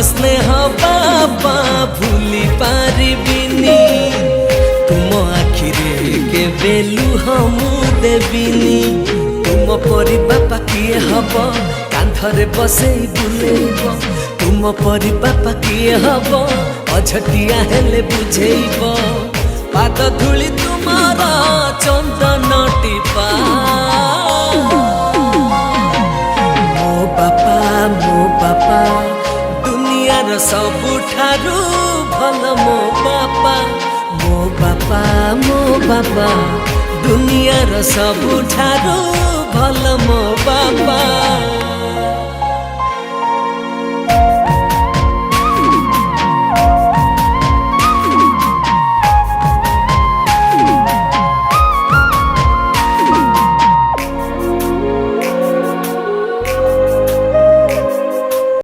स्नेह बाबा भूली पारिबिनी तुम आखिरे के लुह मु देविनी तुम परी बापा किए हब कांधरे बसे बुलेब तुम परी बापा किए हब अझटिया हेले बुझेब पाद धूली तुमार चंदन टीपा मो बापा दुनियार सबुठारु भल मो बापा दुनियार सबुठारु भल मो बापा।